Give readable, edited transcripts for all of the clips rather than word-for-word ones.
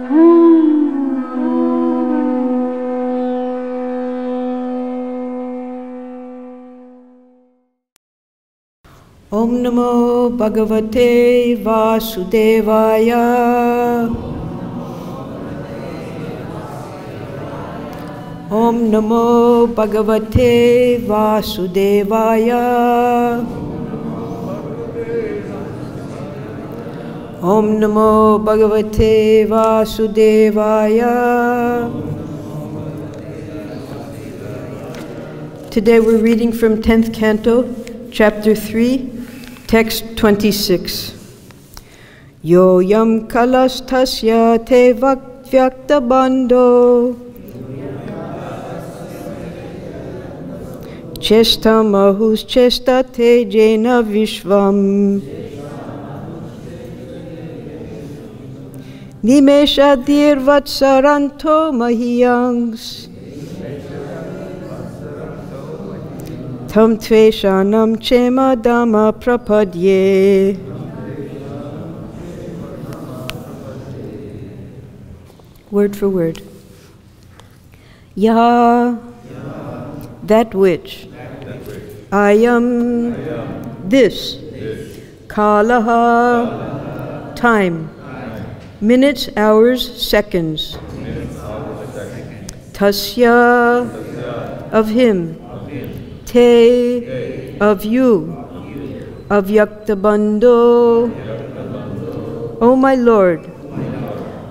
Om Namo Bhagavate Vasudevaya. Om Namo Bhagavate Vasudevaya. Om Namo Bhagavate Vasudevaya. Today we're reading from 10th Canto, Chapter 3, Text 26. Yo yam kalastasya te vyakta bandho chesta mahus chesta te jena vishvam nimesha dir vatsaranto mahiyangs tam tveshanam chema dhamma prapadye. Word for word. Yaha, that which. Ayam, this. Kalaha, time. Minutes, hours, seconds. Tasya, of him. Te, of you. Avyakta bandho. O my Lord,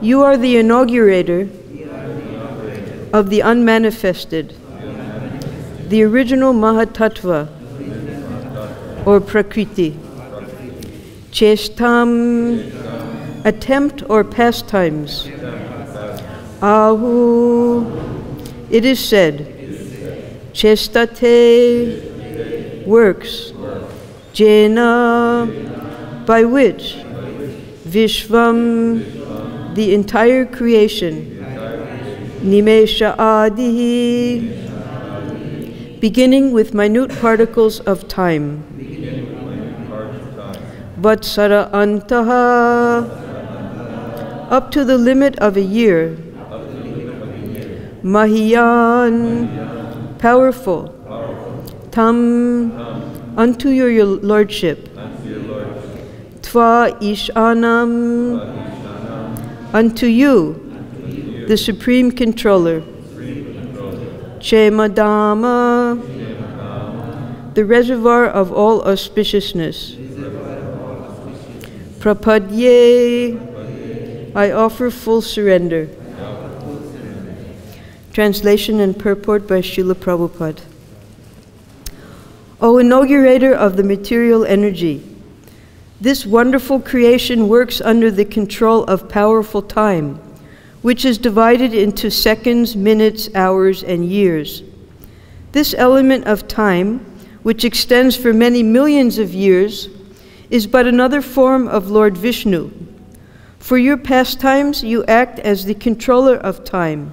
you are the inaugurator of the unmanifested, the original Mahatattva, or Prakriti. Chestam, attempt or pastimes. Ahu, it is said. Chestate, works. Jena, by which. Vishvam, the entire creation. Nimesha adihi, beginning with minute particles of time. Vatsara antaha, up to the limit of a year. Mahiyan, powerful. Tam, unto your lordship. Tva ishanam, unto you, the supreme controller. Chemadama, the reservoir of all auspiciousness. Prapadye, I offer full surrender. Translation and purport by Srila Prabhupada. O inaugurator of the material energy, this wonderful creation works under the control of powerful time, which is divided into seconds, minutes, hours, and years. This element of time, which extends for many millions of years, is but another form of Lord Vishnu. For your pastimes, you act as the controller of time,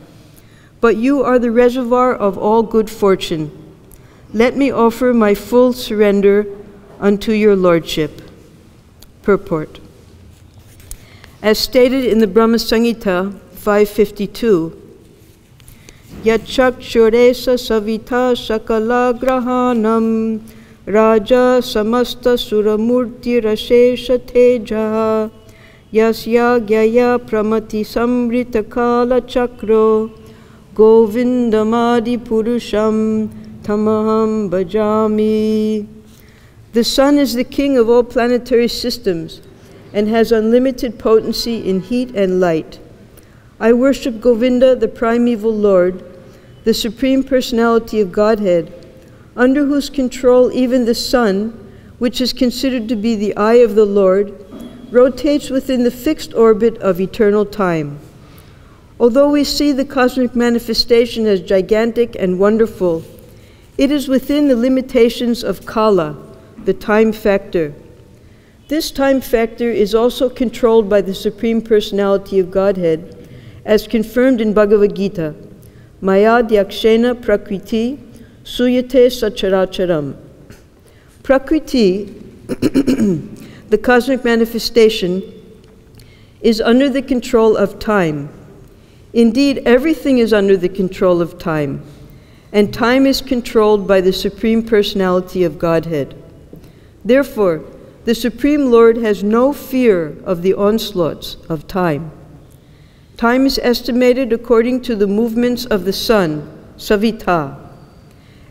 but you are the reservoir of all good fortune. Let me offer my full surrender unto your lordship. Purport. As stated in the Brahma Samhita 552, Yachakshuresa savita sakala grahanam raja samasta suramurti rashesha teja yasya gyaya pramati samrita kala chakro govindamadi purusham tamaham bhajami. The sun is the king of all planetary systems and has unlimited potency in heat and light. I worship Govinda, the primeval Lord, the Supreme Personality of Godhead, under whose control even the sun, which is considered to be the eye of the Lord, rotates within the fixed orbit of eternal time. Although we see the cosmic manifestation as gigantic and wonderful, it is within the limitations of Kala, the time factor. This time factor is also controlled by the Supreme Personality of Godhead, as confirmed in Bhagavad-Gita, Maya Dyakshena Prakriti Suyate Sacharacharam. Prakriti, the cosmic manifestation, is under the control of time. Indeed, everything is under the control of time, and time is controlled by the Supreme Personality of Godhead. Therefore, the Supreme Lord has no fear of the onslaughts of time. Time is estimated according to the movements of the sun, Savita.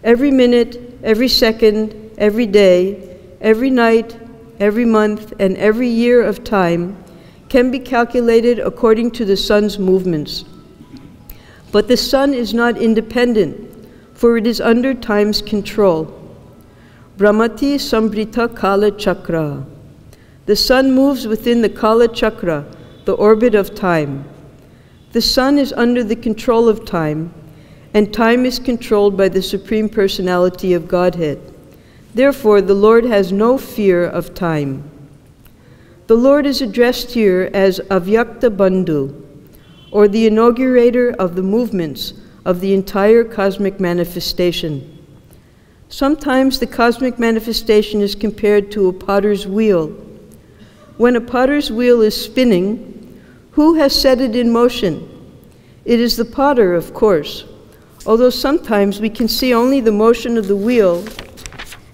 Every minute, every second, every day, every night, every month, and every year of time can be calculated according to the sun's movements. But the sun is not independent, for it is under time's control. Brahmati Sambrita Kala Chakra. The sun moves within the Kala Chakra, the orbit of time. The sun is under the control of time, and time is controlled by the Supreme Personality of Godhead. Therefore, the Lord has no fear of time. The Lord is addressed here as Avyakta Bandhu, or the inaugurator of the movements of the entire cosmic manifestation. Sometimes the cosmic manifestation is compared to a potter's wheel. When a potter's wheel is spinning, who has set it in motion? It is the potter, of course, although sometimes we can see only the motion of the wheel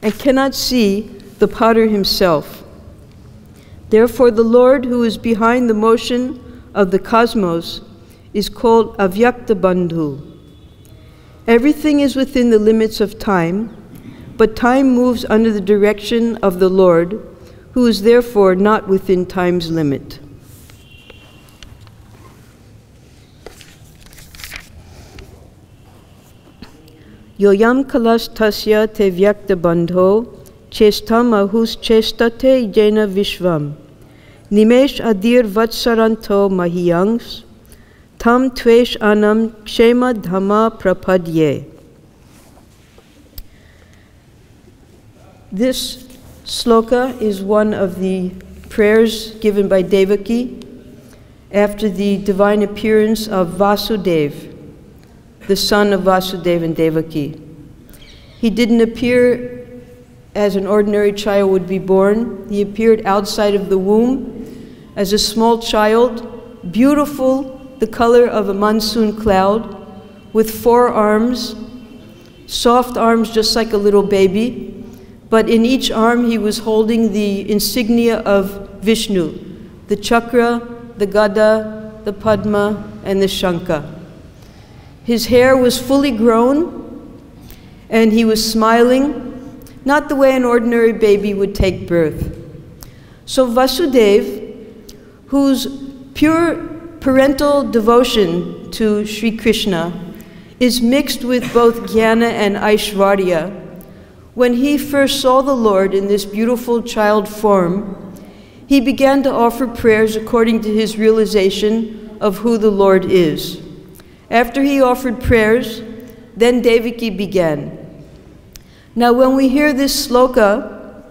and cannot see the potter himself. Therefore, the Lord who is behind the motion of the cosmos is called Avyakta Bandhu. Everything is within the limits of time, but time moves under the direction of the Lord, who is therefore not within time's limit. Yoyam kalas tasya te vyakta bandho, chestam ahus chestate jena vishvam, nimesh adir vatsaranto mahiyangs, tam twesh anam kshema dhamma prapadye. This sloka is one of the prayers given by Devaki after the divine appearance of Vasudeva, the son of Vasudeva and Devaki. He didn't appear as an ordinary child would be born. He appeared outside of the womb as a small child, beautiful, the color of a monsoon cloud, with 4 arms, soft arms just like a little baby, but in each arm he was holding the insignia of Vishnu, the chakra, the gada, the padma, and the shankha. His hair was fully grown, and he was smiling, not the way an ordinary baby would take birth. So Vasudeva, whose pure parental devotion to Sri Krishna is mixed with both jnana and aishvarya, when he first saw the Lord in this beautiful child form, he began to offer prayers according to his realization of who the Lord is. After he offered prayers, then Devaki began. Now when we hear this sloka,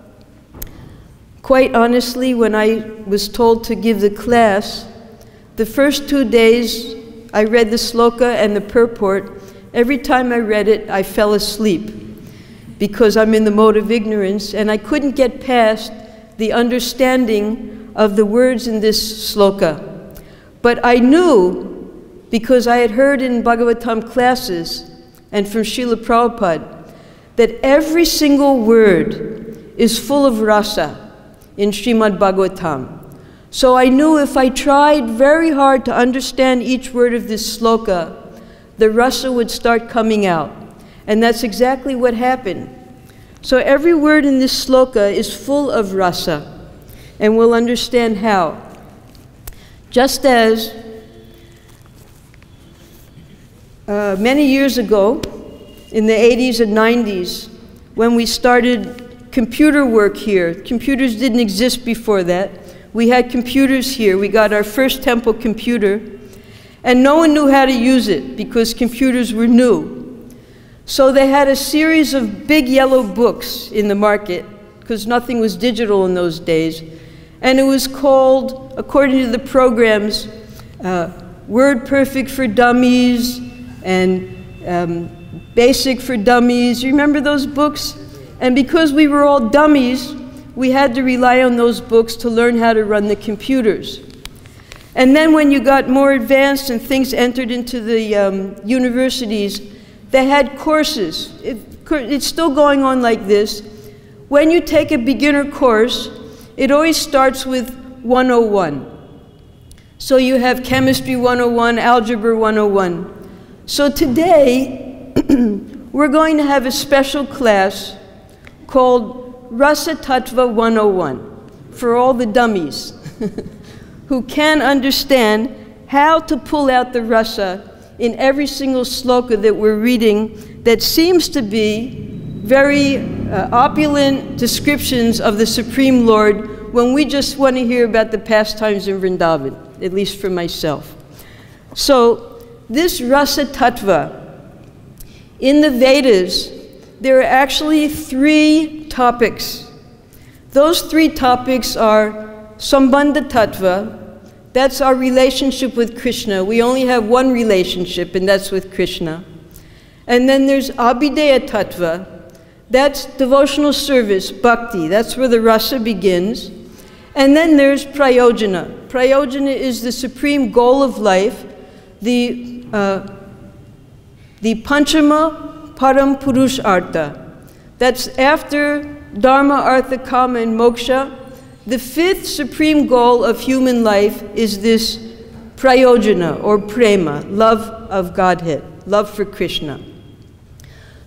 quite honestly, when I was told to give the class, the first 2 days I read the sloka and the purport. Every time I read it, I fell asleep because I'm in the mode of ignorance, and I couldn't get past the understanding of the words in this sloka. But I knew, because I had heard in Bhagavatam classes and from Srila Prabhupada, that every single word is full of rasa in Srimad Bhagavatam. So I knew if I tried very hard to understand each word of this sloka, the rasa would start coming out. And that's exactly what happened. So every word in this sloka is full of rasa, and we'll understand how. Just as many years ago, in the 80s and 90s, when we started computer work here, computers didn't exist before that. We had computers here. We got our first temple computer, and no one knew how to use it because computers were new. So they had a series of big yellow books in the market, because nothing was digital in those days, and it was called, according to the programs, Word Perfect for Dummies and Basic for Dummies. You remember those books? And because we were all dummies, we had to rely on those books to learn how to run the computers. And then when you got more advanced and things entered into the universities, they had courses. It's still going on like this. When you take a beginner course, it always starts with 101. So you have Chemistry 101, Algebra 101. So today, we're going to have a special class called Rasa Tattva 101 for all the dummies who can understand how to pull out the rasa in every single sloka that we're reading that seems to be very opulent descriptions of the Supreme Lord when we just want to hear about the pastimes in Vrindavan, at least for myself. So this rasa tattva, in the Vedas, there are actually 3 topics. Those 3 topics are Sambandha Tattva, that's our relationship with Krishna. We only have one relationship, and that's with Krishna. And then there's Abhideya Tattva, that's devotional service, bhakti, that's where the rasa begins. And then there's Prayojana. Prayojana is the supreme goal of life, the Panchama Param Purush Artha. That's after Dharma, Artha, Kama, and Moksha. The 5th supreme goal of human life is this prayojana, or prema, love of Godhead, love for Krishna.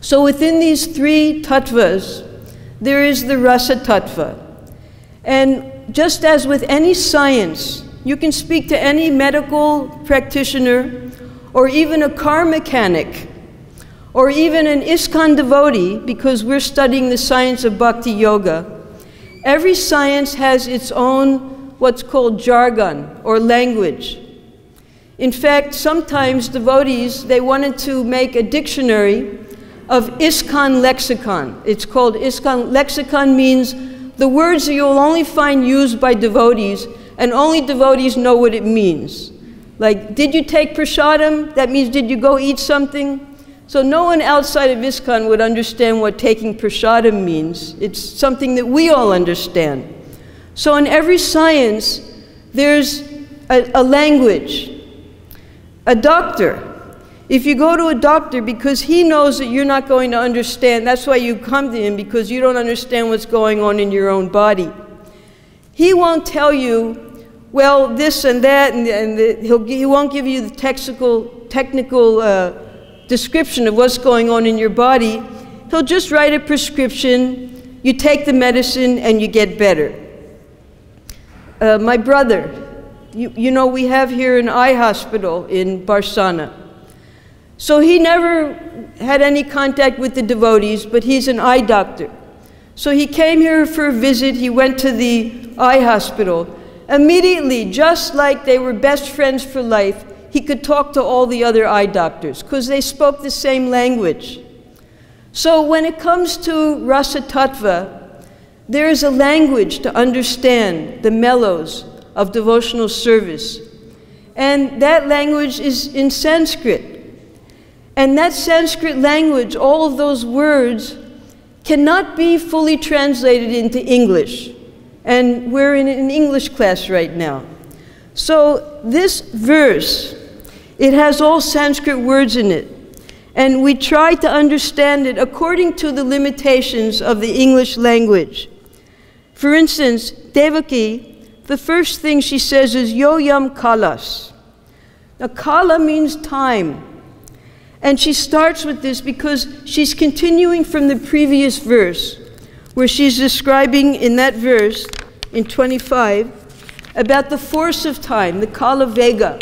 So within these 3 tattvas, there is the rasa tattva. And just as with any science, you can speak to any medical practitioner, or even a car mechanic, or even an Iskcon devotee, because we're studying the science of bhakti-yoga. Every science has its own, what's called jargon, or language. In fact, sometimes devotees, they wanted to make a dictionary of Iskcon Lexicon. It's called Iskcon Lexicon, means the words that you'll only find used by devotees, and only devotees know what it means. Like, did you take prasadam? That means, did you go eat something? So no one outside of Iskcon would understand what taking prasadam means. It's something that we all understand. So in every science, there's a language. A doctor, if you go to a doctor because he knows that you're not going to understand, that's why you come to him, because you don't understand what's going on in your own body. He won't tell you, well, this and that, and he won't give you the technical description of what's going on in your body. He'll just write a prescription, you take the medicine, and you get better. My brother, you know, we have here an eye hospital in Barsana. So he never had any contact with the devotees, but he's an eye doctor. So he came here for a visit, he went to the eye hospital. Immediately, just like they were best friends for life, he could talk to all the other eye doctors because they spoke the same language. So when it comes to rasa tattva, there is a language to understand the mellows of devotional service. And that language is in Sanskrit. And that Sanskrit language, all of those words, cannot be fully translated into English. And we're in an English class right now. So this verse, it has all Sanskrit words in it. And we try to understand it according to the limitations of the English language. For instance, Devaki, the first thing she says is yoyam kalas. Now kala means time. And she starts with this because she's continuing from the previous verse, where she's describing in that verse, in 25, about the force of time, the kala vega,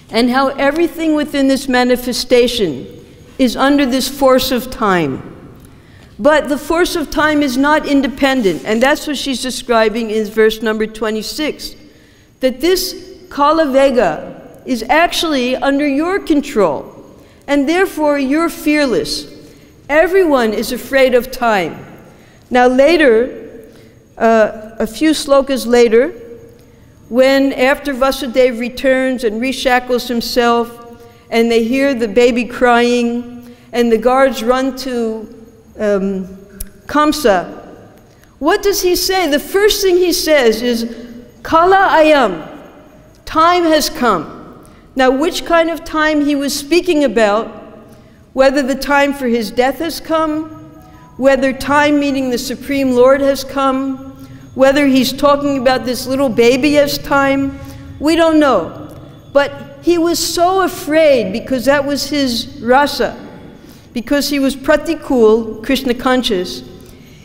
and how everything within this manifestation is under this force of time. But the force of time is not independent, and that's what she's describing in verse number 26, that this kala vega is actually under your control, and therefore you're fearless. Everyone is afraid of time. Now later, a few slokas later, when after Vasudeva returns and reshackles himself, and they hear the baby crying, and the guards run to Kamsa, what does he say? The first thing he says is, Kala ayam, time has come. Now, which kind of time he was speaking about, whether the time for his death has come, whether time meaning the Supreme Lord has come, whether he's talking about this little baby as time, we don't know. But he was so afraid because that was his rasa, because he was pratikul, Krishna conscious.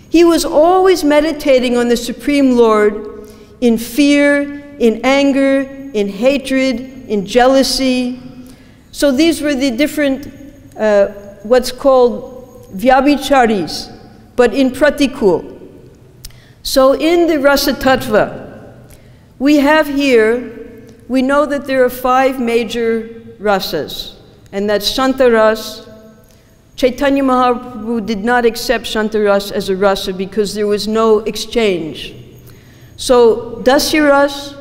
He was always meditating on the Supreme Lord in fear, in anger, in hatred, in jealousy. So these were the different, what's called vyabhicharis, but in pratikul. So in the rasa tattva, we have here, we know that there are 5 major rasas, and that's Shantaras. Chaitanya Mahaprabhu did not accept Shantaras as a rasa because there was no exchange. So Dasyaras,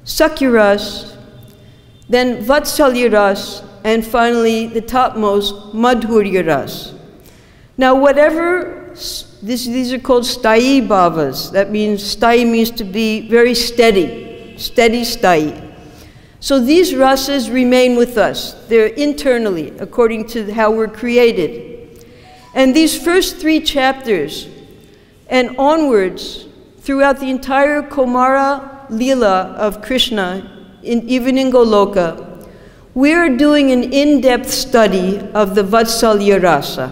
Sakuras, then Vat Saliras, and finally the topmost, Madhurya-ras. Now whatever, these are called stayi bhavas. That means, stayi means to be very steady, steady stayi. So these rasas remain with us. They're internally, according to how we're created. And these first 3 chapters and onwards, throughout the entire Komara Leela of Krishna, even in Goloka, we're doing an in-depth study of the Vatsalya rasa.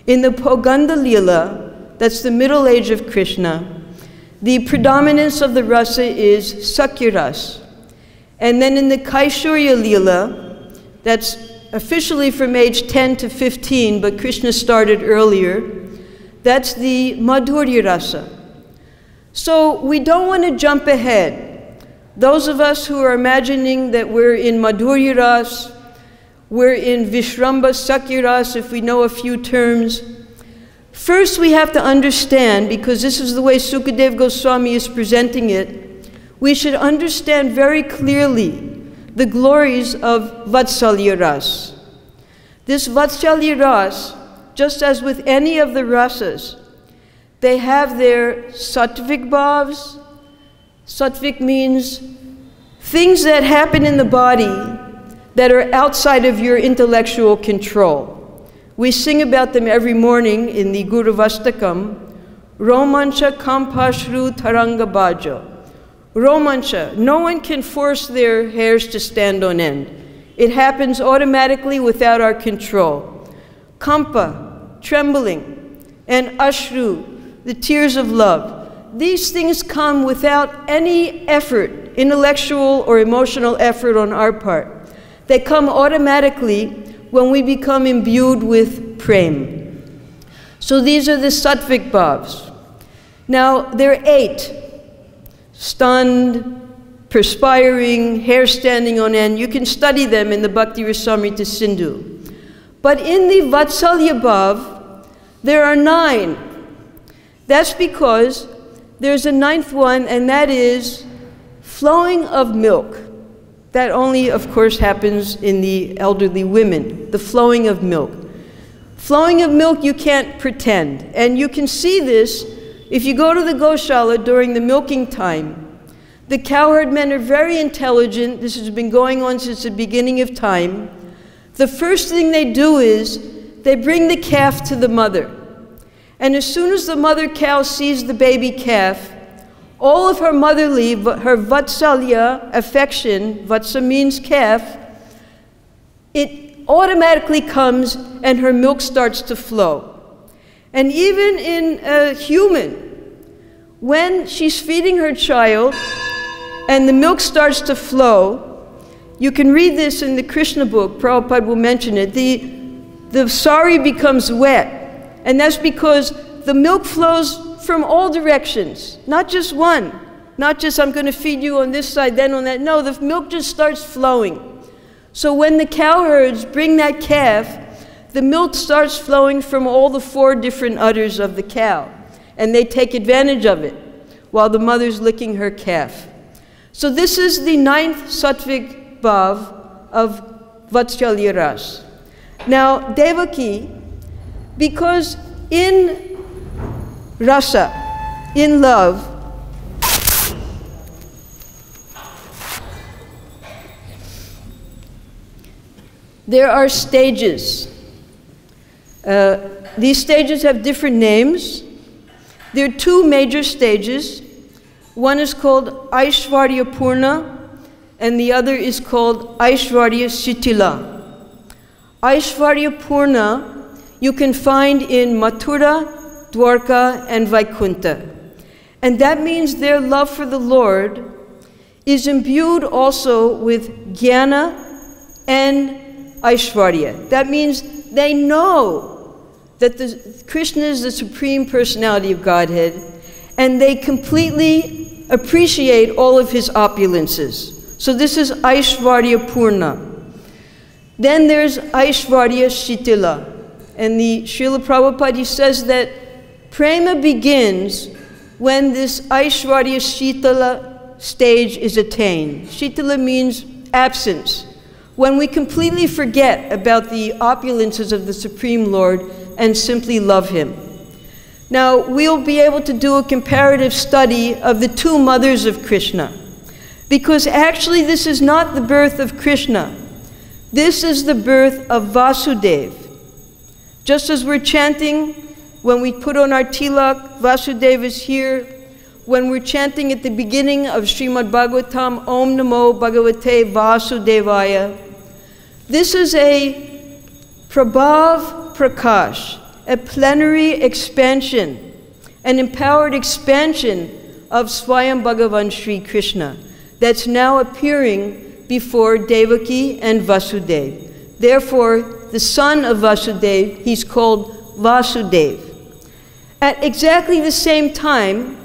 In the Poganda Leela, that's the middle age of Krishna, the predominance of the rasa is Sakuras. And then in the Kaishurya Leela, that's officially from age 10 to 15, but Krishna started earlier, that's the Madhurya rasa. So we don't want to jump ahead. Those of us who are imagining that we're in Madhurya rasa, we're in Vishramba Sakuras, if we know a few terms. First, we have to understand, because this is the way Sukadev Goswami is presenting it, we should understand very clearly the glories of Vat Saliras. This Vat Saliras, just as with any of the rasas, they have their sattvic bhavs. Sattvic means things that happen in the body that are outside of your intellectual control. We sing about them every morning in the Guru Vastakam. Romancha kampashru taranga bajo. Romancha, no one can force their hairs to stand on end. It happens automatically without our control. Kampa, trembling, and ashru, the tears of love. These things come without any effort, intellectual or emotional effort on our part. They come automatically when we become imbued with prem. So these are the sattvic bhavs. Now, there are 8. Stunned, perspiring, hair standing on end. You can study them in the Bhakti Rasamrita Sindhu. But in the Vatsalya bhav, there are 9. That's because there's a 9th one, and that is flowing of milk. That only, of course, happens in the elderly women, the flowing of milk. Flowing of milk, you can't pretend. And you can see this if you go to the Goshala during the milking time. The cowherd men are very intelligent. This has been going on since the beginning of time. The first thing they do is they bring the calf to the mother. And as soon as the mother cow sees the baby calf, all of her motherly, her vatsalya affection, vatsa means calf, it automatically comes and her milk starts to flow. And even in a human, when she's feeding her child and the milk starts to flow, you can read this in the Krishna book, Prabhupada will mention it, the sari becomes wet. And that's because the milk flows from all directions, not just one. Not just, I'm going to feed you on this side, then on that. No, the milk just starts flowing. So when the cowherds bring that calf, the milk starts flowing from all the 4 different udders of the cow. And they take advantage of it while the mother's licking her calf. So this is the 9th sattvic bhav of Vatsalya ras. Now, Devaki, because in rasa, in love, there are stages. These stages have different names. There are two major stages. One is called Aishvarya Purna, and the other is called Aishvarya Shitila. Aishvarya Purna you can find in Mathura, Dwarka, and Vaikunta. And that means their love for the Lord is imbued also with Jnana and Aishvarya. That means they know that Krishna is the Supreme Personality of Godhead, and they completely appreciate all of his opulences. So this is Aishvarya Purna. Then there's Aishvarya Shitila. And the Srila Prabhupada says that prema begins when this Aishvarya Shitala stage is attained. Shitala means absence. When we completely forget about the opulences of the Supreme Lord and simply love him. Now, we'll be able to do a comparative study of the two mothers of Krishna, because actually this is not the birth of Krishna. This is the birth of Vasudeva. Just as we're chanting when we put on our tilak, Vasudeva is here. When we're chanting at the beginning of Srimad Bhagavatam, Om Namo Bhagavate Vasudevaya. This is a Prabhav Prakash, a plenary expansion, an empowered expansion of Swayam Bhagavan Sri Krishna that's now appearing before Devaki and Vasudeva. Therefore, the son of Vasudeva, he's called Vasudeva. At exactly the same time,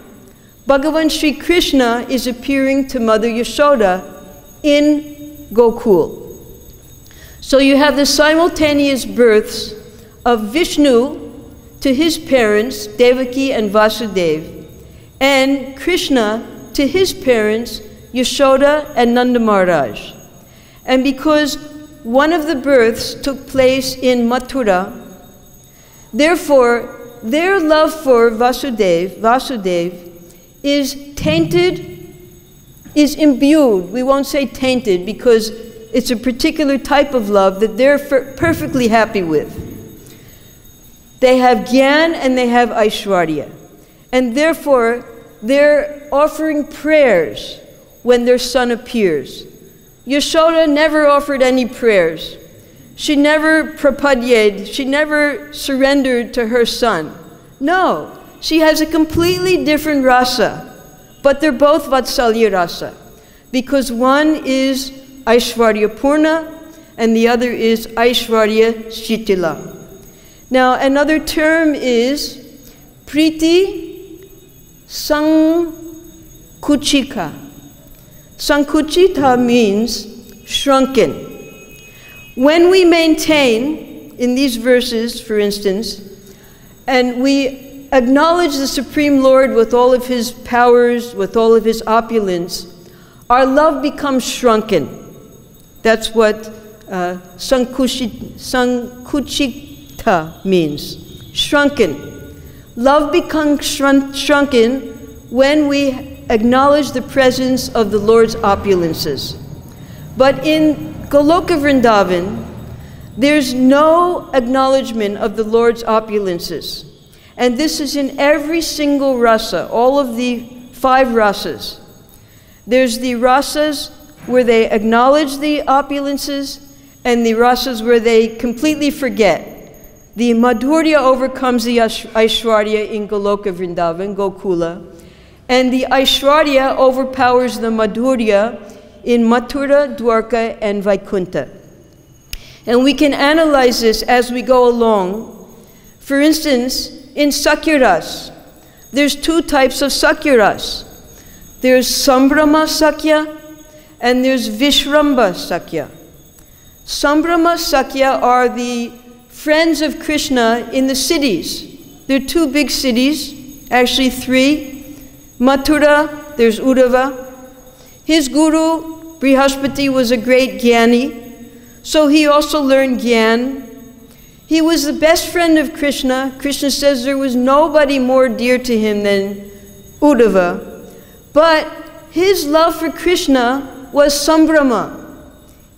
Bhagavan Sri Krishna is appearing to Mother Yashoda in Gokul. So you have the simultaneous births of Vishnu to his parents, Devaki and Vasudeva, and Krishna to his parents, Yashoda and Nanda Maharaj. And because one of the births took place in Mathura, therefore their love for Vasudeva is tainted, is imbued. We won't say tainted because it's a particular type of love that they're perfectly happy with. They have Gyan and they have Aishwarya. And therefore, they're offering prayers when their son appears. Yashoda never offered any prayers. She never prapadyed, she never surrendered to her son. No, she has a completely different rasa, but they're both Vatsalya rasa, because one is Aishvarya Purna and the other is Aishvarya Shitila. Now, another term is Priti Sankuchika. Sankuchita means shrunken. When we maintain, in these verses, for instance, and we acknowledge the Supreme Lord with all of his powers, with all of his opulence, our love becomes shrunken. That's what Sankuchita means, shrunken. Love becomes shrunken when we acknowledge the presence of the Lord's opulences. But in Goloka Vrindavan, there's no acknowledgement of the Lord's opulences. And this is in every single rasa, all of the 5 rasas. There's the rasas where they acknowledge the opulences and the rasas where they completely forget. The Madhurya overcomes the Aishwarya in Goloka Vrindavan, Gokula. And the Aishwarya overpowers the Madhurya in Mathura, Dwarka, and Vaikunta. And we can analyze this as we go along. For instance, in Sakuras, there's 2 types of Sakuras. There's Sambrahma Sakya and there's Vishramba Sakya. Sambrahma Sakya are the friends of Krishna in the cities. There are 2 big cities, actually 3. Mathura, there's Uddhava. His guru, Brihaspati, was a great Jnani, so he also learned Gyan. He was the best friend of Krishna. Krishna says there was nobody more dear to him than Uddhava. But his love for Krishna was Sambrahma.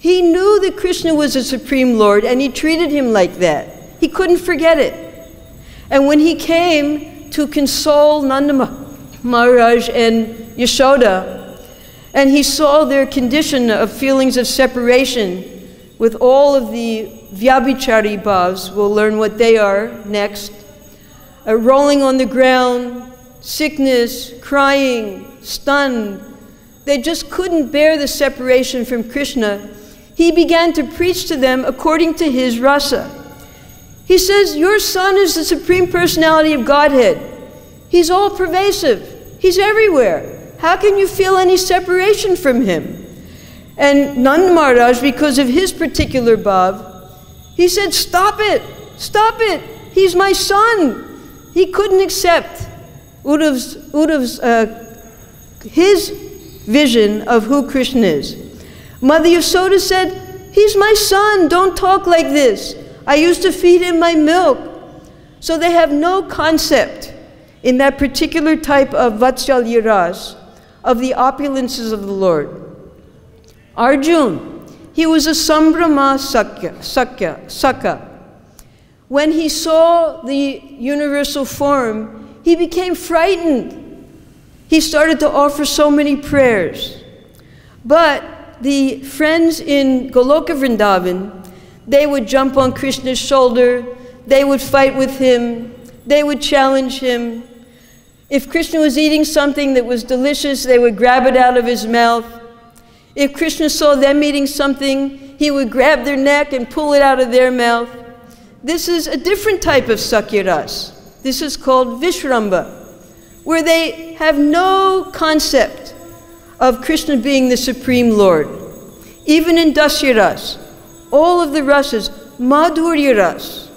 He knew that Krishna was a Supreme Lord, and he treated him like that. He couldn't forget it. And when he came to console Nanda Maharaj and Yashoda, and he saw their condition of feelings of separation with all of the Vyabhichari bhavs, we'll learn what they are next, rolling on the ground, sickness, crying, stunned. They just couldn't bear the separation from Krishna. He began to preach to them according to his rasa. He says, your son is the Supreme Personality of Godhead. He's all pervasive. He's everywhere. How can you feel any separation from him? And Nanda Maharaj, because of his particular bhav, he said, stop it, stop it. He's my son. He couldn't accept Uddhav's his vision of who Krishna is. Mother Yashoda said, he's my son, don't talk like this. I used to feed him my milk. So they have no concept in that particular type of Vat Saliras of the opulences of the Lord. Arjun, he was a Sambrahma Sakya. When he saw the universal form, he became frightened. He started to offer so many prayers. But the friends in Goloka Vrindavan, they would jump on Krishna's shoulder, they would fight with him, they would challenge him. If Krishna was eating something that was delicious, they would grab it out of his mouth. If Krishna saw them eating something, he would grab their neck and pull it out of their mouth. This is a different type of Sakyaras. This is called Vishramba, where they have no concept of Krishna being the Supreme Lord. Even in Dasyaras, all of the rasas, Madhurya ras.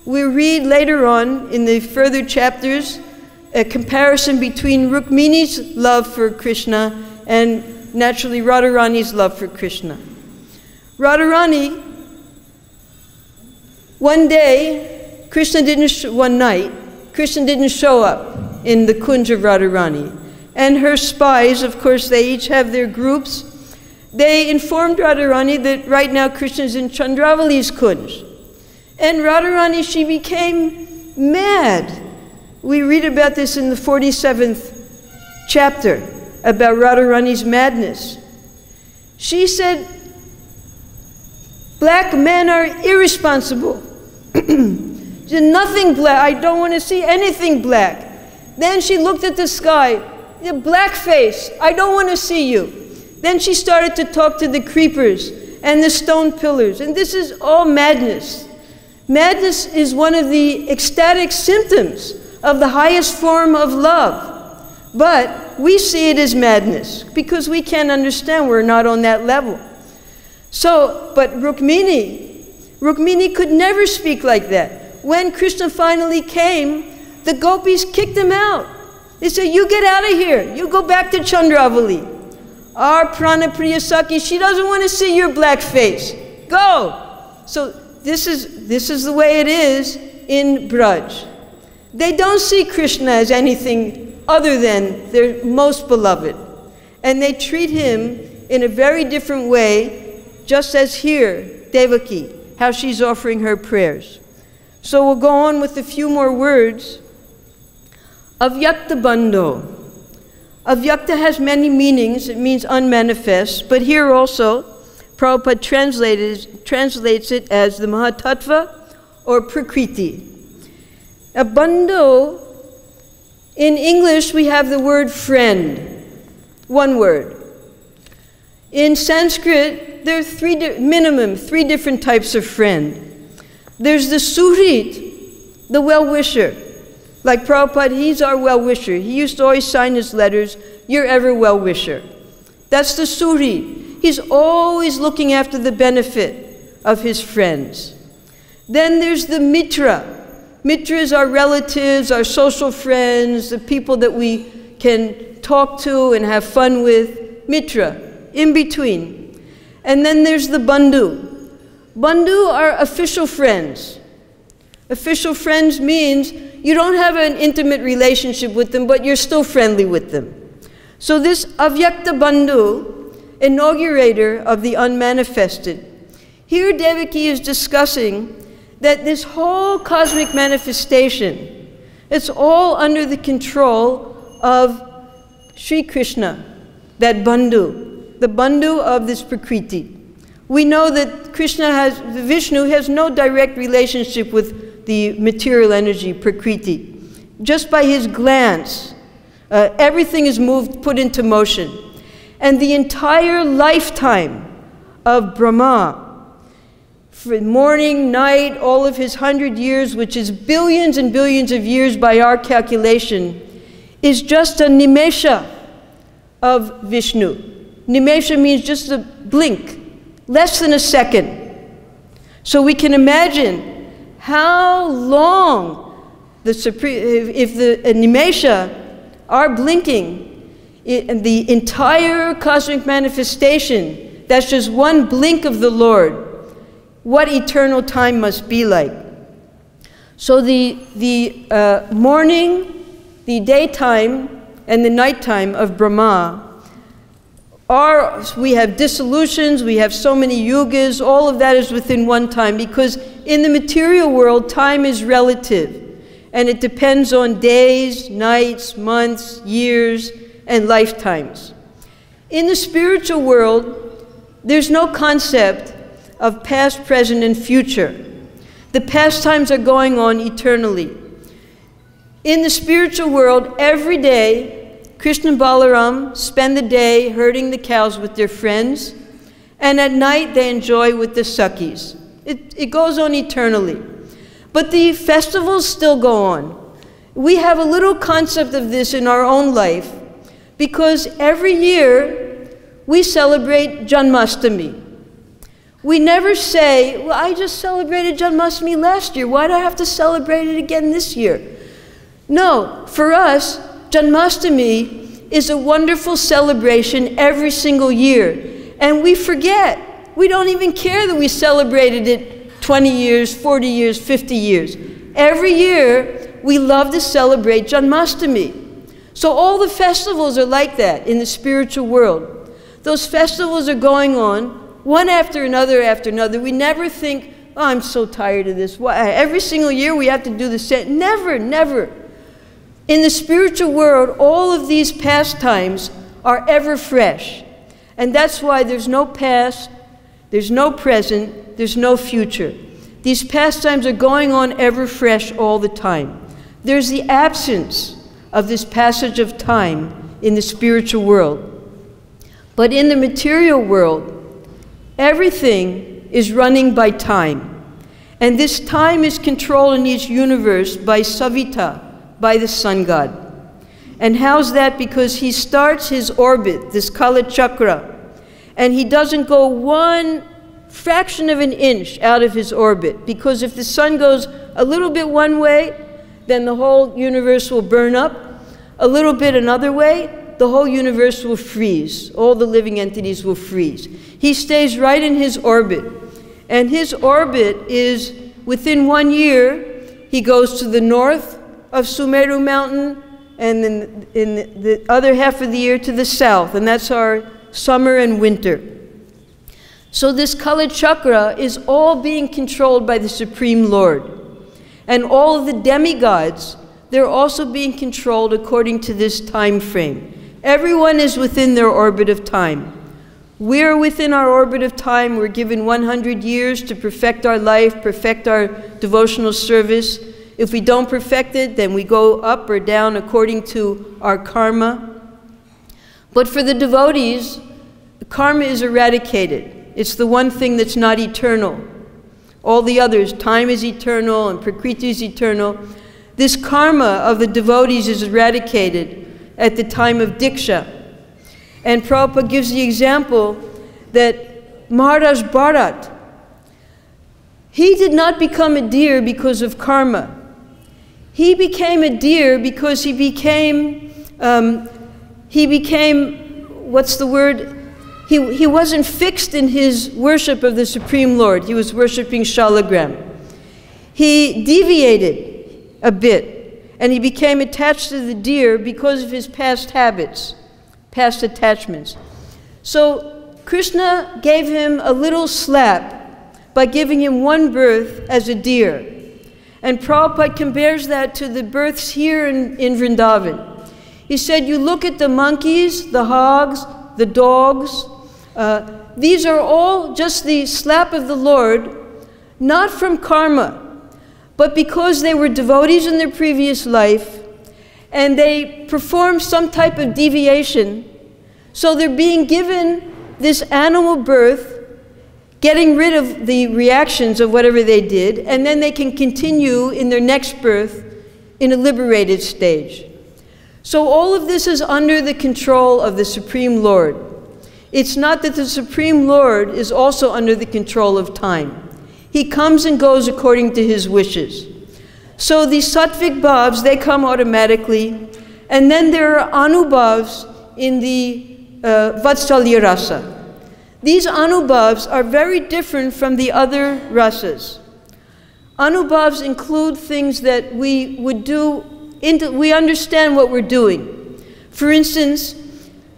We read later on in the further chapters a comparison between Rukmini's love for Krishna and naturally Radharani's love for Krishna. Radharani, one night, Krishna didn't show up in the Kunj of Radharani. And her spies, of course, they each have their groups. They informed Radharani that right now Krishna is in Chandravali's Kunj. And Radharani, she became mad. We read about this in the 47th chapter, about Radharani's madness. She said, black men are irresponsible. She said, nothing black, I don't want to see anything black. Then she looked at the sky, the black face, I don't want to see you. Then she started to talk to the creepers and the stone pillars, and this is all madness. Madness is one of the ecstatic symptoms of the highest form of love. But we see it as madness because we can't understand, we're not on that level. So, but Rukmini could never speak like that. When Krishna finally came, the gopis kicked him out. They said, you get out of here, you go back to Chandravali. Our Pranapriya Saki, she doesn't want to see your black face. Go! So this is the way it is in Braj. They don't see Krishna as anything other than their most beloved. And they treat him in a very different way, just as here, Devaki, how she's offering her prayers. So we'll go on with a few more words. Avyakta Bandho. Avyakta has many meanings. It means unmanifest. But here also, Prabhupada translates it as the Mahatattva or Prakriti. A bandho, in English we have the word friend, one word. In Sanskrit, there are minimum three different types of friend. There's the suhrit, the well-wisher. Like Prabhupada, he's our well-wisher. He used to always sign his letters, "You're ever well-wisher." That's the suhrit. He's always looking after the benefit of his friends. Then there's the mitra. Mitras are relatives, our social friends, the people that we can talk to and have fun with. Mitra, in between. And then there's the bandhu. Bandhu are official friends. Official friends means you don't have an intimate relationship with them, but you're still friendly with them. So this avyakta bandhu inaugurator of the unmanifested. Here Devaki is discussing that this whole cosmic manifestation, it's all under the control of Sri Krishna, that Bandhu, the Bandhu of this Prakriti. We know that Vishnu has no direct relationship with the material energy, Prakriti. Just by his glance, everything is put into motion. And the entire lifetime of Brahma, for morning, night, all of his 100 years, which is billions and billions of years by our calculation, is just a nimesha of Vishnu. Nimesha means just a blink, less than a second. So we can imagine how long if the nimesha are blinking, the entire cosmic manifestation, that's just one blink of the Lord, what eternal time must be like. So the morning, the daytime, and the nighttime of Brahma we have dissolutions, we have so many yugas, all of that is within one time, because in the material world, time is relative, and it depends on days, nights, months, years, and lifetimes. In the spiritual world, there's no concept of past, present, and future. The pastimes are going on eternally. In the spiritual world, every day, Krishna and Balaram spend the day herding the cows with their friends, and at night they enjoy with the Sakhis. It goes on eternally. But the festivals still go on. We have a little concept of this in our own life, because every year we celebrate Janmashtami. We never say, well, I just celebrated Janmashtami last year. Why do I have to celebrate it again this year? No, for us, Janmashtami is a wonderful celebration every single year. And we forget. We don't even care that we celebrated it 20 years, 40 years, 50 years. Every year, we love to celebrate Janmashtami. So all the festivals are like that in the spiritual world. Those festivals are going on, one after another after another. We never think, oh, I'm so tired of this. Why? Every single year we have to do the same. Never, never. In the spiritual world, all of these pastimes are ever fresh. And that's why there's no past, there's no present, there's no future. These pastimes are going on ever fresh all the time. There's the absence of this passage of time in the spiritual world. But in the material world, everything is running by time. And this time is controlled in each universe by Savita, by the sun god. And how's that? Because he starts his orbit, this Kala Chakra, and he doesn't go one fraction of an inch out of his orbit. Because if the sun goes a little bit one way, then the whole universe will burn up. A little bit another way, the whole universe will freeze. All the living entities will freeze. He stays right in his orbit. And his orbit is, within 1 year, he goes to the north of Sumeru mountain, and then in the other half of the year to the south, and that's our summer and winter. So this Kala Chakra is all being controlled by the Supreme Lord. And all of the demigods, they're also being controlled according to this time frame. Everyone is within their orbit of time. We're within our orbit of time. We're given 100 years to perfect our life, perfect our devotional service. If we don't perfect it, then we go up or down according to our karma. But for the devotees, karma is eradicated. It's the one thing that's not eternal. All the others, time is eternal and Prakriti is eternal. This karma of the devotees is eradicated at the time of Diksha. And Prabhupada gives the example that Maharaj Bharat, he did not become a deer because of karma. He became a deer because he became, what's the word? He wasn't fixed in his worship of the Supreme Lord. He was worshiping Shalagram. He deviated a bit, and he became attached to the deer because of his past habits, past attachments. So Krishna gave him a little slap by giving him one birth as a deer. And Prabhupada compares that to the births here in Vrindavan. He said, you look at the monkeys, the hogs, the dogs, these are all just the slap of the Lord, not from karma, but because they were devotees in their previous life, and they performed some type of deviation. So they're being given this animal birth, getting rid of the reactions of whatever they did, and then they can continue in their next birth in a liberated stage. So all of this is under the control of the Supreme Lord. It's not that the Supreme Lord is also under the control of time. He comes and goes according to his wishes. So these sattvic bhavs, they come automatically, and then there are anubhavs in the Vatsalya rasa. These anubhavs are very different from the other rasas. Anubhavs include things that we would do, we understand what we're doing. For instance,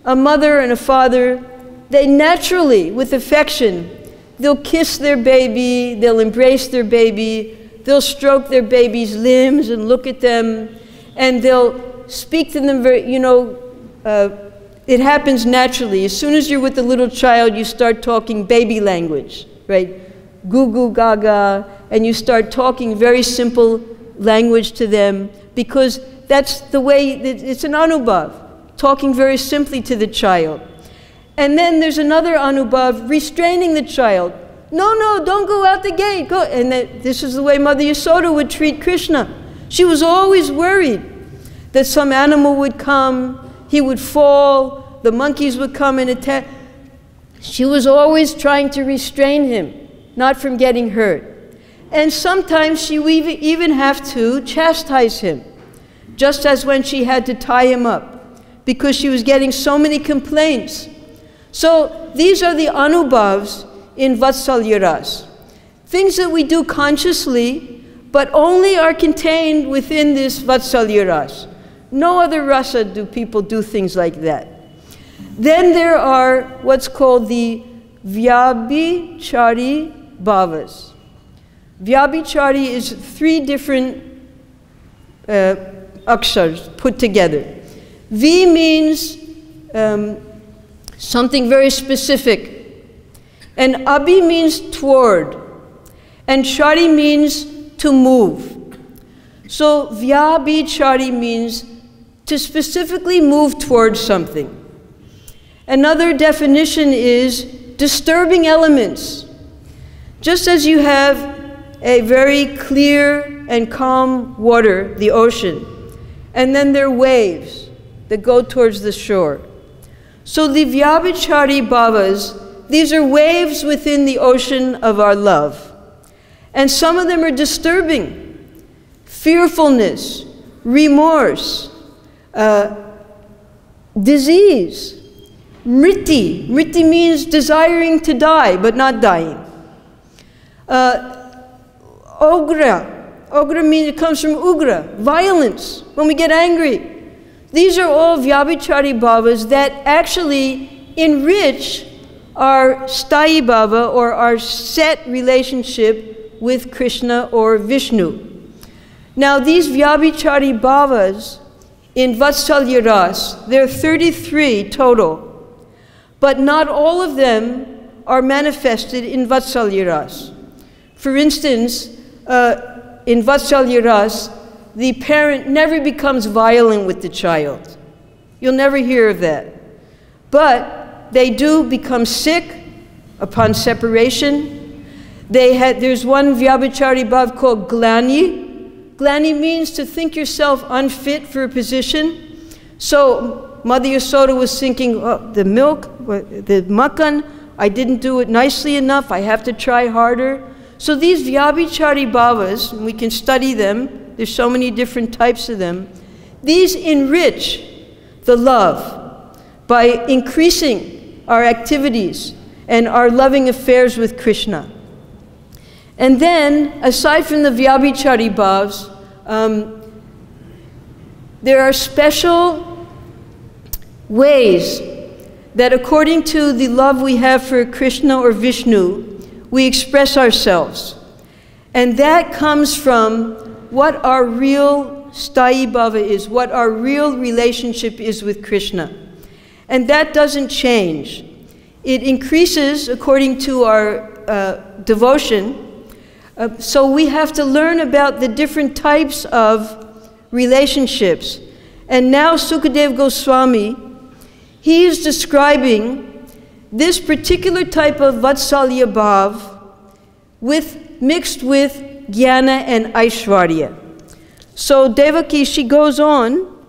a mother and a father, they naturally, with affection, they'll kiss their baby, they'll embrace their baby, they'll stroke their baby's limbs and look at them, and they'll speak to them very, it happens naturally. As soon as you're with a little child, you start talking baby language, right? Goo goo gaga, and you start talking very simple language to them, because that's the way, it's an anubhav, talking very simply to the child. And then there's another anubhav, restraining the child. No, no, don't go out the gate. Go. And this is the way Mother Yasoda would treat Krishna. She was always worried that some animal would come, he would fall, the monkeys would come and attack. She was always trying to restrain him, not from getting hurt. And sometimes she would even have to chastise him, just as when she had to tie him up, because she was getting so many complaints. So these are the anubhavs in Vatsalya rasa. Things that we do consciously, but only are contained within this Vatsalya rasa. No other rasa do people do things like that. Then there are what's called the vyabhichari bhavas. Vyabhichari is 3 different akshars put together. V means something very specific. And abhi means toward. And chari means to move. So vyabhichari means to specifically move towards something. Another definition is disturbing elements. Just as you have a very clear and calm water, the ocean, and then there are waves that go towards the shore. So the vyabhichari bhavas, these are waves within the ocean of our love. And some of them are disturbing. Fearfulness, remorse, disease, mriti. Mriti means desiring to die, but not dying. Ogra. Ogra means, it comes from ugra, violence, when we get angry. These are all vyabhichari bhavas that actually enrich our sthayi bhava, or our set relationship with Krishna or Vishnu. Now these vyabhichari bhavas in Vatsalya rasa, there are 33 total, but not all of them are manifested in Vatsalya rasa. For instance, in Vatsalya rasa, the parent never becomes violent with the child. You'll never hear of that. But they do become sick upon separation. There's one vyabhichari bhav called glani. Glani means to think yourself unfit for a position. So Mother Yasoda was thinking, oh, the milk, the makhan, I didn't do it nicely enough, I have to try harder. So these vyabhichari bhavas, and we can study them, there's so many different types of them, these enrich the love by increasing our activities and our loving affairs with Krishna. And then, aside from the vyabhichari bhavs, there are special ways that according to the love we have for Krishna or Vishnu, we express ourselves. And that comes from what our real Sthayi Bhava is, what our real relationship is with Krishna. And that doesn't change. It increases according to our devotion. So we have to learn about the different types of relationships. And now Sukadeva Goswami, he is describing this particular type of Vatsalya Bhav mixed with Jnana and Aishwarya. So Devaki, she goes on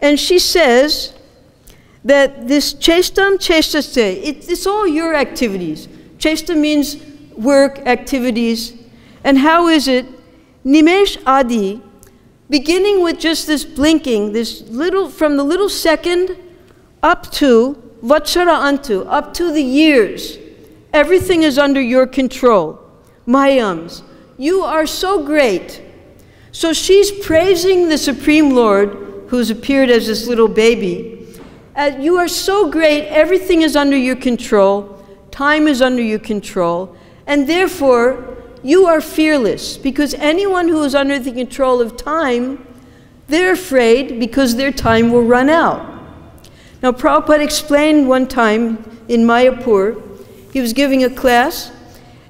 and she says that this Chestam Chestaste, it's all your activities. Chesta means work, activities. And how is it? Nimesh Adi, beginning with just this blinking, this little, from the little second up to Vatshara Antu, up to the years, everything is under your control. Mayams, you are so great. So she's praising the Supreme Lord, who's appeared as this little baby. You are so great, everything is under your control, time is under your control, and therefore you are fearless, because anyone who is under the control of time, they're afraid because their time will run out. Now, Prabhupada explained one time in Mayapur, he was giving a class,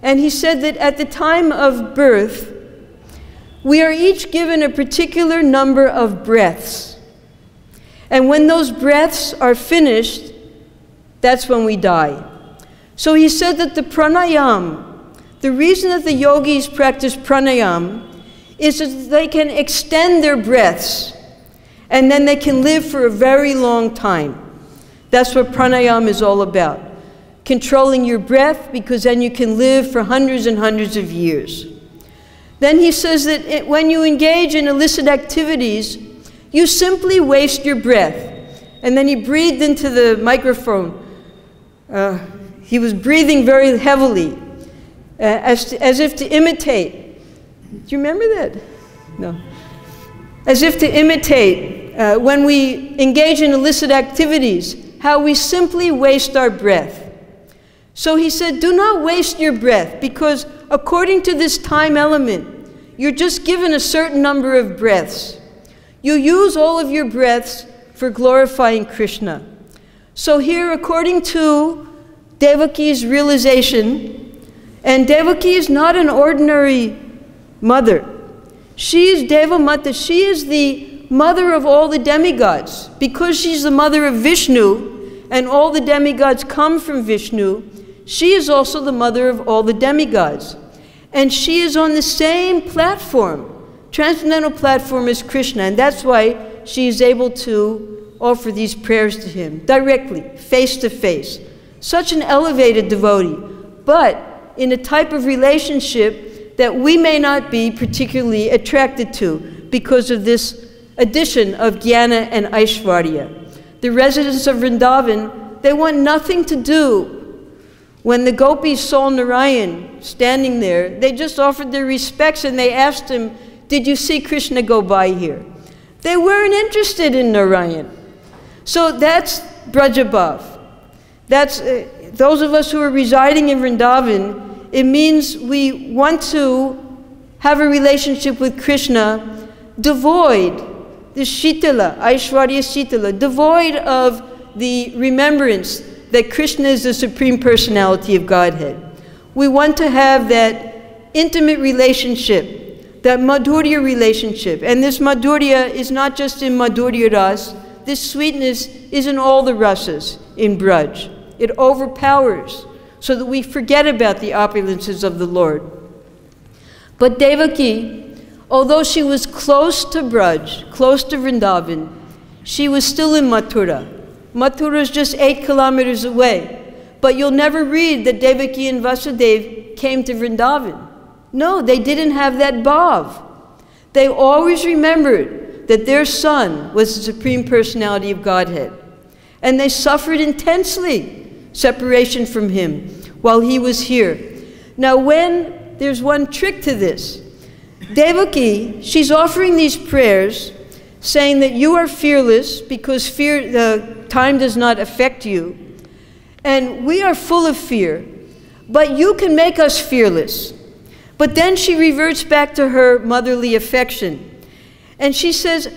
and he said that at the time of birth, we are each given a particular number of breaths. And when those breaths are finished, that's when we die. So he said that the pranayam, the reason that the yogis practice pranayam is that they can extend their breaths, and then they can live for a very long time. That's what pranayam is all about. Controlling your breath, because then you can live for hundreds and hundreds of years. Then he says that when you engage in illicit activities, you simply waste your breath. And then he breathed into the microphone. He was breathing very heavily, as if to imitate. Do you remember that? No. As if to imitate, when we engage in illicit activities, how we simply waste our breath. So he said, do not waste your breath, because according to this time element, you're just given a certain number of breaths. You use all of your breaths for glorifying Krishna. So here, according to Devaki's realization, and Devaki is not an ordinary mother. She is Devamata. She is the mother of all the demigods. Because she's the mother of Vishnu, and all the demigods come from Vishnu, she is also the mother of all the demigods. And she is on the same platform, transcendental platform as Krishna, and that's why she is able to offer these prayers to him directly, face to face. Such an elevated devotee, but in a type of relationship that we may not be particularly attracted to because of this addition of Jnana and Aishwarya. The residents of Vrindavan, they want nothing to do. When the gopis saw Narayan standing there, they just offered their respects and they asked him, did you see Krishna go by here? They weren't interested in Narayan. So that's Brajabhav. That's those of us who are residing in Vrindavan, it means we want to have a relationship with Krishna devoid, the Shitala, Aishwarya Shitala, devoid of the remembrance that Krishna is the Supreme Personality of Godhead. We want to have that intimate relationship, that Madhurya relationship. And this Madhurya is not just in Madhurya Ras, this sweetness is in all the rasas in Braj. It overpowers so that we forget about the opulences of the Lord. But Devaki, although she was close to Braj, close to Vrindavan, she was still in Mathura. Mathura is just 8 kilometers away. But you'll never read that Devaki and Vasudeva came to Vrindavan. No, they didn't have that bhav. They always remembered that their son was the Supreme Personality of Godhead. And they suffered intensely separation from him while he was here. Now there's one trick to this. Devaki, she's offering these prayers saying that you are fearless because time does not affect you. And we are full of fear, but you can make us fearless. But then she reverts back to her motherly affection. And she says,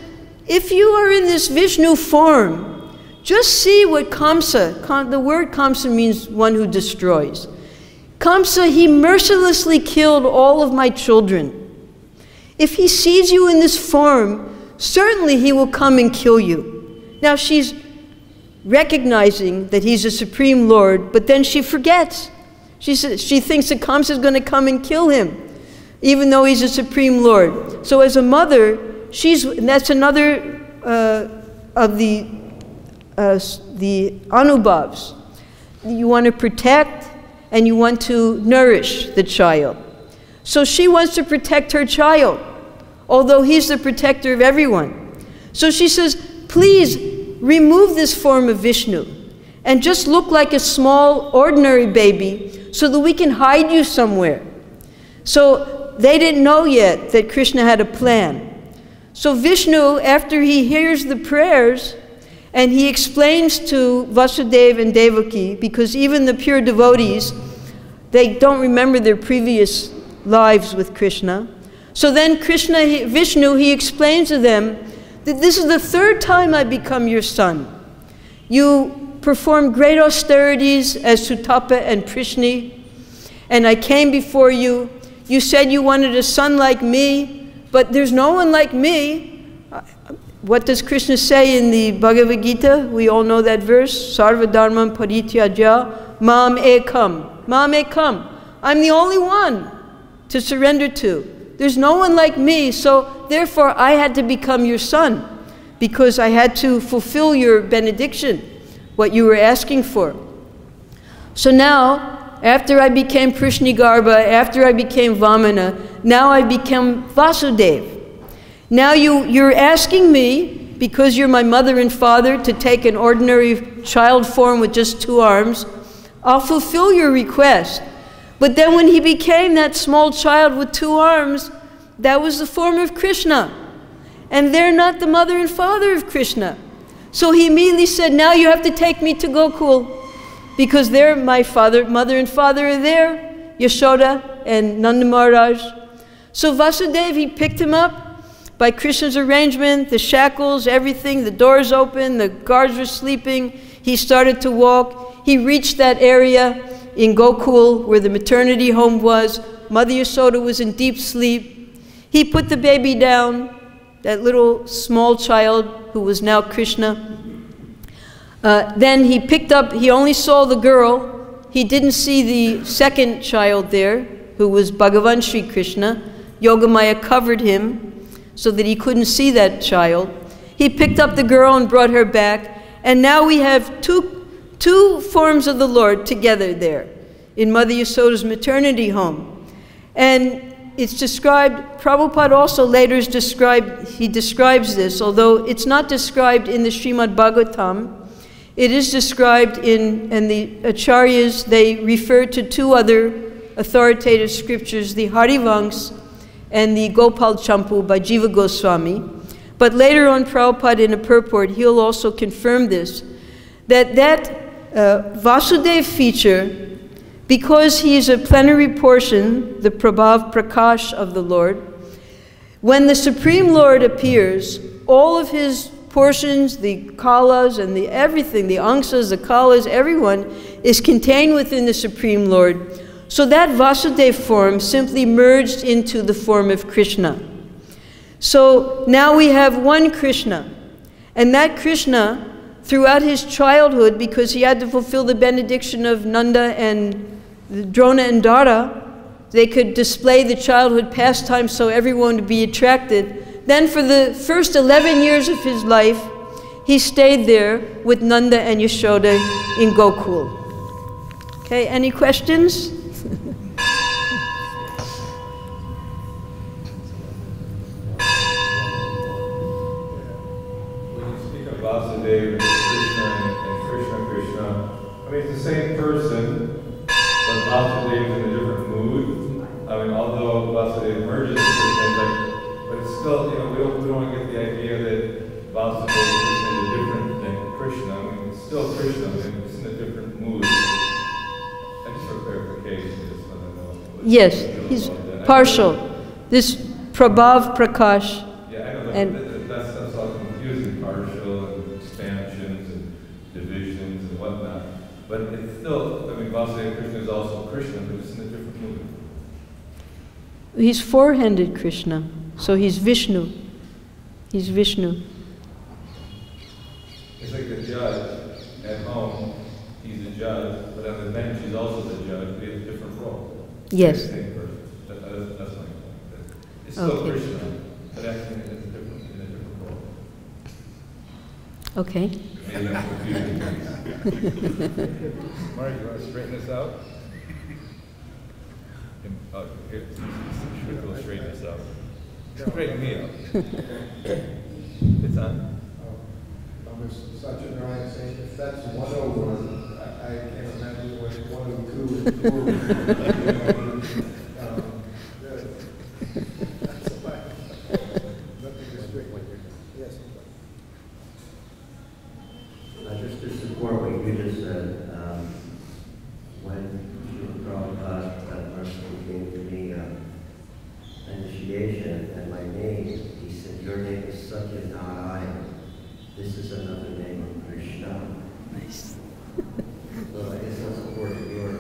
if you are in this Vishnu form, just see what Kamsa, the word Kamsa means one who destroys. Kamsa, he mercilessly killed all of my children. If he sees you in this form, certainly he will come and kill you. Now she's recognizing that he's a Supreme Lord, but then she forgets. She thinks that Kamsa is going to come and kill him, even though he's a Supreme Lord. So as a mother, that's another of the anubhavs. You want to protect and you want to nourish the child. So she wants to protect her child, although he's the protector of everyone. So she says, please remove this form of Vishnu and just look like a small, ordinary baby so that we can hide you somewhere. So they didn't know yet that Krishna had a plan. So Vishnu, after he hears the prayers, and he explains to Vasudeva and Devaki, because even the pure devotees, they don't remember their previous lives with Krishna. So then Vishnu, he explains to them that this is the third time I become your son. You performed great austerities as Sutapa and Prishni, and I came before you. You said you wanted a son like me, but there's no one like me. What does Krishna say in the Bhagavad-Gita? We all know that verse. Sarva dharmam parityaja mam ekam. Mam ekam. I'm the only one to surrender to. There's no one like me, so therefore I had to become your son because I had to fulfill your benediction, what you were asking for. So now, after I became Prishnigarbha, after I became Vamana, now I become Vasudeva. Now you're asking me, because you're my mother and father, to take an ordinary child form with just 2 arms. I'll fulfill your request. But then when he became that small child with 2 arms, that was the form of Krishna. And they're not the mother and father of Krishna. So he immediately said, now you have to take me to Gokul, because they're my mother and father are there, Yashoda and Nanda Maharaj. So Vasudeva, he picked him up. By Krishna's arrangement, the shackles, everything, the doors open, the guards were sleeping. He started to walk. He reached that area in Gokul where the maternity home was. Mother Yashoda was in deep sleep. He put the baby down, that little small child who was now Krishna. Then he picked up, he only saw the girl. He didn't see the second child there, who was Bhagavan Sri Krishna. Yogamaya covered him so that he couldn't see that child. He picked up the girl and brought her back, and now we have two forms of the Lord together there in Mother Yashoda's maternity home. And it's described, Prabhupada also later he describes this, although it's not described in the Srimad Bhagavatam. It is described and the Acharyas, they refer to 2 other authoritative scriptures, the Harivamsa and the Gopal Champu by Jiva Goswami. But later on, Prabhupada in a purport, he'll also confirm this, that Vasudeva feature, because he is a plenary portion, the Prabhav Prakash of the Lord, when the Supreme Lord appears, all of his portions, the kalas and the everything, the angsas, the kalas, everyone is contained within the Supreme Lord. So that Vasudeva form simply merged into the form of Krishna. So now we have one Krishna. And that Krishna, throughout his childhood, because he had to fulfill the benediction of Nanda and Drona and Dara, they could display the childhood pastime so everyone would be attracted. Then for the first 11 years of his life, he stayed there with Nanda and Yashoda in Gokul. Okay, any questions? Vasudeva, Krishna, and Krishna. I mean, it's the same person, but Vasudeva is in a different mood. I mean, although Vasudeva merges with Krishna, but it's still, you know, we don't get the idea that Vasudeva is a different than Krishna. I mean, it's still Krishna, but it's in a different mood. Yes, he's partial. This Prabhav Prakash. Yeah, I know And that's all confusing, partial and expansions and divisions and whatnot. But it's still, I mean, Vasudeva Krishna is also Krishna, but it's in a different movie. he's four-handed Krishna, so he's Vishnu. He's Vishnu. It's like the judge at home, he's a judge, but on the bench he's also the judge, but he has a different role. Yes. Same person. That's my point. It's still Okay. Krishna, but acting in a different role. Okay. Maybe I'm confusing things. Mark, you want to straighten this out? Here, we'll straighten this out. Straighten me out. It's on. Mr. Satyanarayana saying if that's 101, I can't imagine what 102 is. That's a fact. Nothing to straighten. Yes. Just to support what you just said, when Prabhupada personally gave to me initiation and my name, he said, your name is Satyanarayana. This is another name of Krishna. Nice. So I guess I'll support your.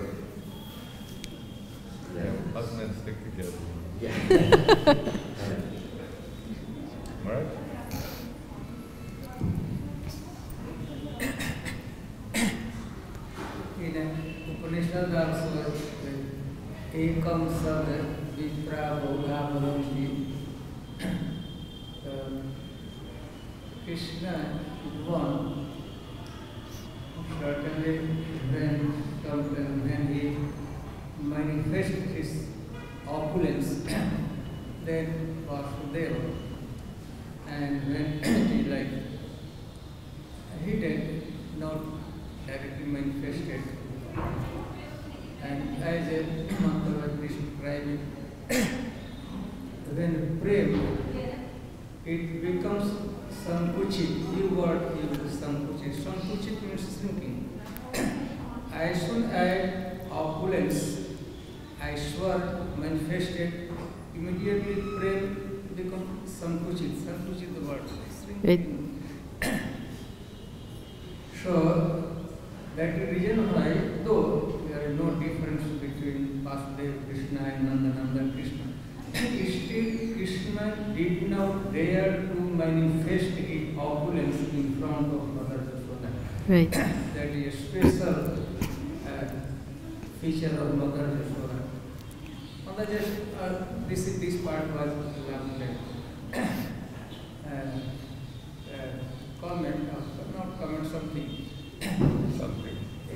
Us men stick together. Yeah. Mark? In Upanishad also, Ekam Sad Vipra Bhoga Bhavanti. Krishna is one. Certainly, when he manifests his opulence, then Vasudeva, and when he like hidden, not directly manifested. And as a Bhagavad described, when prem, it becomes sankuchit. You word used sankuchit. Sankuchit means shrinking. As soon as opulence, Aishwar manifested, immediately prem becomes sankuchit. Sankuchit the word. Shrinking. So, that is the reason why, though there is no difference between Vasudeva Krishna and Nandananda Krishna, still Krishna did not dare to manifest his opulence in front of Mother Yashoda. Right. That is a special feature of Mother Yashoda. This part was comment, not comment, something.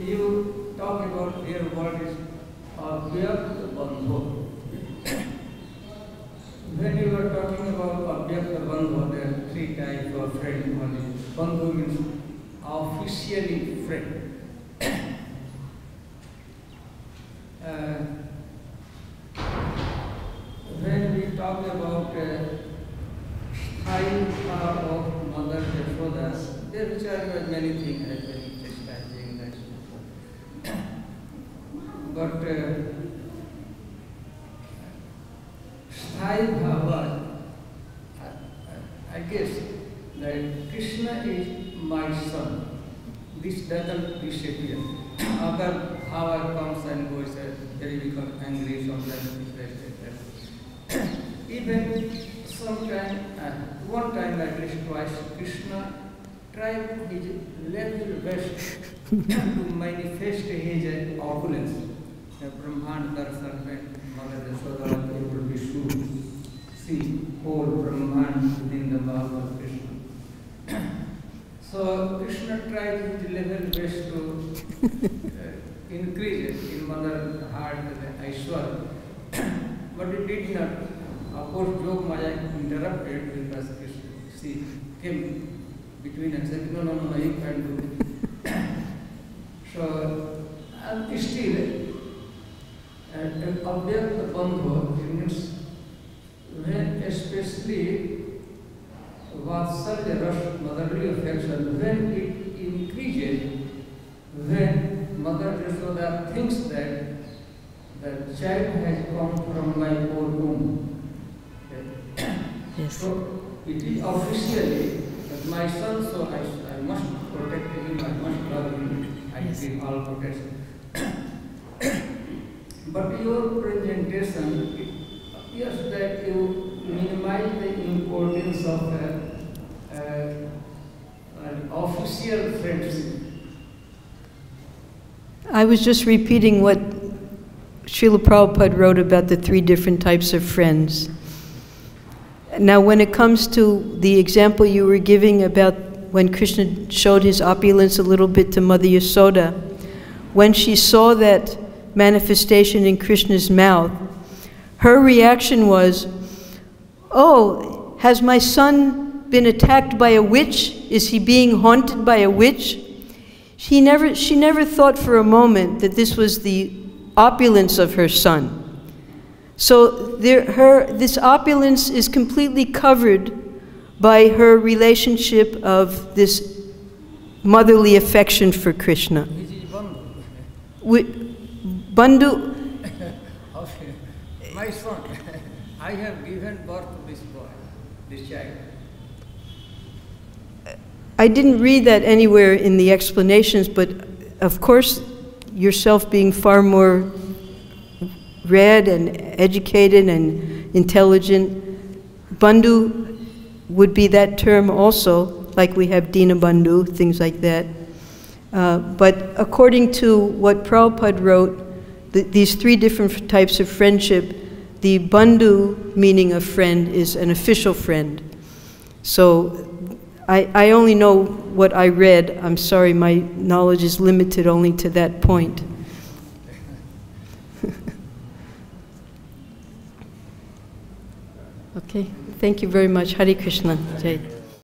You talk about here what is Abhyakta Bandhu. When you were talking about Abhyakta Bandhu, there are three types of friend. One is Bandhu means officially friend. When we talk about Sthai power of Mother Yashoda, there are many things as well. But Sthai Bhava, I guess that Krishna is my son. This doesn't disappear. Other Bhava comes and goes, they become angry, sometimes even sometime, one time at least twice, Krishna tried his level best to manifest his opulence. Brahman Darshan, when Mother Yashoda was able to see whole Brahman within the body of Krishna. So Krishna tried his level best to increase in Mother heart the Aishwar, but it did not. Of course, Jog Maya interrupted because she came between and said, no, you can't do it. So, and still, Abhyakta Bandhu means when especially Vat Saliras, motherly affection, when it increases, when Mother Yashoda thinks that the child has come from my own womb. Yes. So it is officially that my son, so I must protect him, I must love him, I give all protection. But your presentation, it appears that you minimize the importance of an official friendship. I was just repeating what Srila Prabhupada wrote about the 3 different types of friends. Now, when it comes to the example you were giving about when Krishna showed his opulence a little bit to Mother Yasoda, when she saw that manifestation in Krishna's mouth, her reaction was, "Oh, has my son been attacked by a witch? Is he being haunted by a witch?" She never thought for a moment that this was the opulence of her son. So this opulence is completely covered by her relationship of this motherly affection for Krishna. Bandhu. My son, I have given birth to this boy, this child. I didn't read that anywhere in the explanations, but of course, yourself being far more read and educated and intelligent, Bandhu would be that term also, like we have Dina Bandhu, things like that. But according to what Prabhupada wrote, these 3 different types of friendship, the Bandhu meaning of friend is an official friend. So I only know what I read. I'm sorry, my knowledge is limited only to that point. Okay, thank you very much. Hare Krishna. Jai.